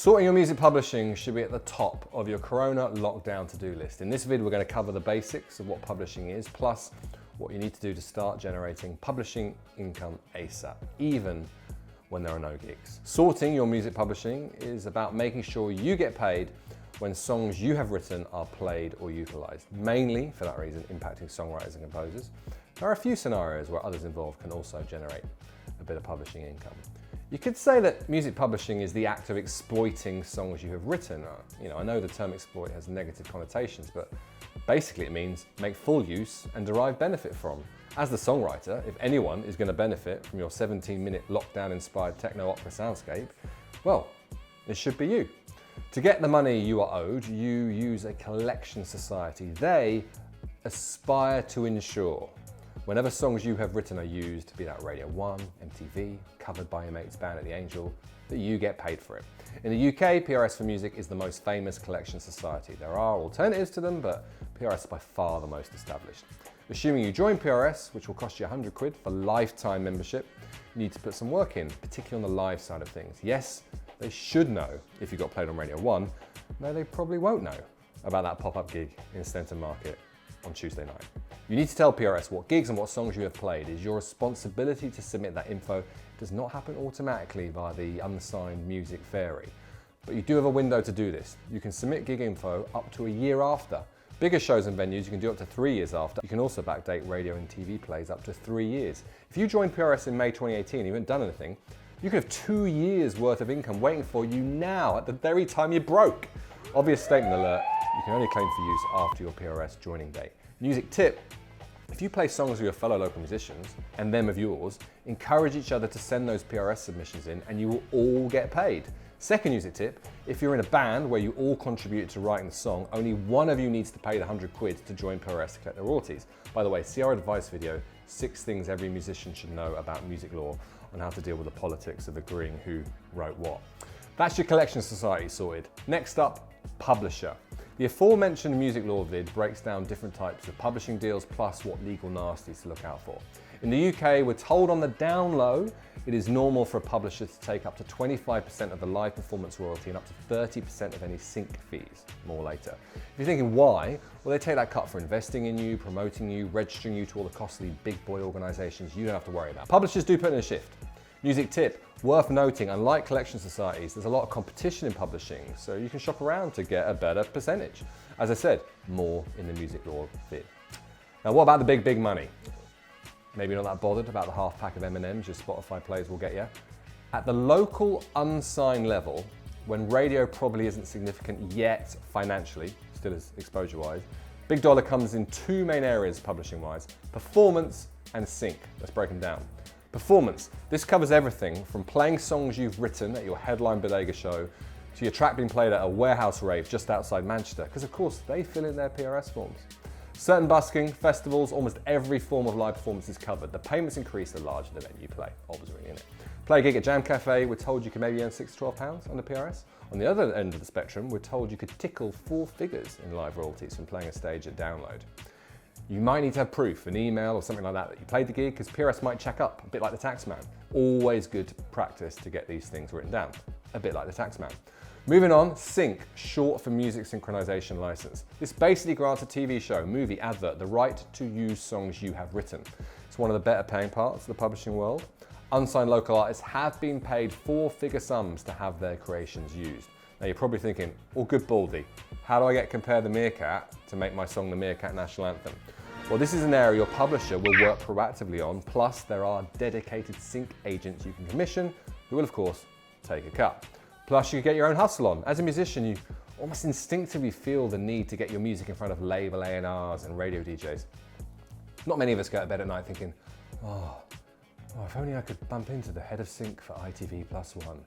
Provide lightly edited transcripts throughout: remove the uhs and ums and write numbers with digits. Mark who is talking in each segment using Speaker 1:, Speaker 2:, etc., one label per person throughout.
Speaker 1: Sorting your music publishing should be at the top of your Corona lockdown to-do list. In this video, we're going to cover the basics of what publishing is, plus what you need to do to start generating publishing income ASAP, even when there are no gigs. Sorting your music publishing is about making sure you get paid when songs you have written are played or utilized, mainly for that reason impacting songwriters and composers. There are a few scenarios where others involved can also generate a bit of publishing income. You could say that music publishing is the act of exploiting songs you have written. I know the term exploit has negative connotations, but basically it means make full use and derive benefit from. As the songwriter, if anyone is going to benefit from your 17-minute lockdown-inspired techno-opera soundscape, well, it should be you. To get the money you are owed, you use a collection society. They aspire to ensure whenever songs you have written are used, be that Radio 1, MTV, covered by your mate's band at the Angel, that you get paid for it. In the UK, PRS for Music is the most famous collection society. There are alternatives to them, but PRS is by far the most established. Assuming you join PRS, which will cost you £100 for lifetime membership, you need to put some work in, particularly on the live side of things. Yes, they should know if you got played on Radio 1, though they probably won't know about that pop-up gig in Stenton Market on Tuesday night. You need to tell PRS what gigs and what songs you have played. It is your responsibility to submit that info. It does not happen automatically via the unsigned music fairy, but you do have a window to do this. You can submit gig info up to a year after. Bigger shows and venues you can do up to 3 years after. You can also backdate radio and TV plays up to 3 years. If you joined PRS in May 2018 and you haven't done anything, you could have 2 years worth of income waiting for you now at the very time you broke. Obvious statement alert, you can only claim for use after your PRS joining date. Music tip: if you play songs with your fellow local musicians and them of yours, encourage each other to send those PRS submissions in and you will all get paid. Second music tip: if you're in a band where you all contribute to writing the song, only one of you needs to pay the £100 to join PRS to collect the royalties. By the way, see our advice video, 6 things every musician should know about music law on how to deal with the politics of agreeing who wrote what. That's your collection society sorted. Next up, publisher. The aforementioned music law vid breaks down different types of publishing deals plus what legal nasties to look out for. In the UK, we're told on the down low, it is normal for a publisher to take up to 25% of the live performance royalty and up to 30% of any sync fees. More later. If you're thinking why, well, they take that cut for investing in you, promoting you, registering you to all the costly big boy organisations you don't have to worry about. Publishers do put in a shift. Music tip: worth noting, unlike collection societies, there's a lot of competition in publishing, so you can shop around to get a better percentage. As I said, more in the music law vid. Now, what about the big money? Maybe not that bothered about the half pack of M&Ms your Spotify plays will get you. At the local unsigned level, when radio probably isn't significant yet financially, still is exposure-wise, big dollar comes in 2 main areas publishing-wise: performance and sync. Let's break them down. Performance. This covers everything from playing songs you've written at your headline bodega show to your track being played at a warehouse rave just outside Manchester, because of course they fill in their PRS forms. Certain busking, festivals, almost every form of live performance is covered. The payments increase the larger the venue you play, obviously, innit? Play a gig at Jam Cafe, we're told you can maybe earn £6 to £12 on the PRS. On the other end of the spectrum, we're told you could tickle 4 figures in live royalties from playing a stage at Download. You might need to have proof, an email or something like that you played the gig, because PRS might check up, a bit like the taxman. Always good practice to get these things written down, a bit like the taxman. Moving on, sync, short for music synchronization license. This basically grants a TV show, movie, advert, the right to use songs you have written. It's one of the better paying parts of the publishing world. Unsigned local artists have been paid 4-figure sums to have their creations used. Now you're probably thinking, oh good baldy, how do I get Compare the Meerkat to make my song the Meerkat National Anthem? Well, this is an area your publisher will work proactively on, plus there are dedicated sync agents you can commission, who will of course take a cut. Plus you can get your own hustle on. As a musician, you almost instinctively feel the need to get your music in front of label A&Rs and radio DJs. Not many of us go to bed at night thinking, oh, if only I could bump into the head of sync for ITV+1.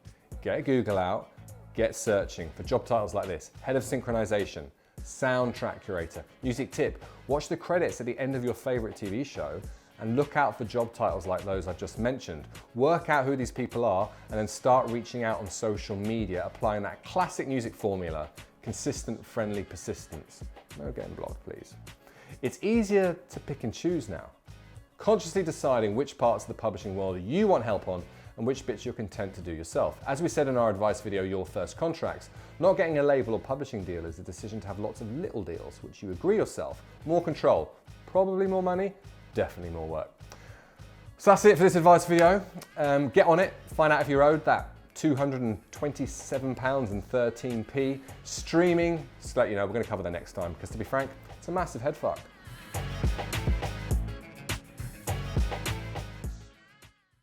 Speaker 1: Get Google out, get searching for job titles like this: head of synchronization, soundtrack curator. Music tip: watch the credits at the end of your favorite TV show and look out for job titles like those I've just mentioned. Work out who these people are and then start reaching out on social media, applying that classic music formula: consistent, friendly persistence. No getting blocked, please. It's easier to pick and choose now. Consciously deciding which parts of the publishing world you want help on and which bits you're content to do yourself. As we said in our advice video, Your First Contracts, not getting a label or publishing deal is a decision to have lots of little deals, which you agree yourself. More control, probably more money, definitely more work. So that's it for this advice video. Get on it, find out if you're owed that £227.13. Streaming, just to let you know, we're going to cover that next time, because to be frank, it's a massive head fuck.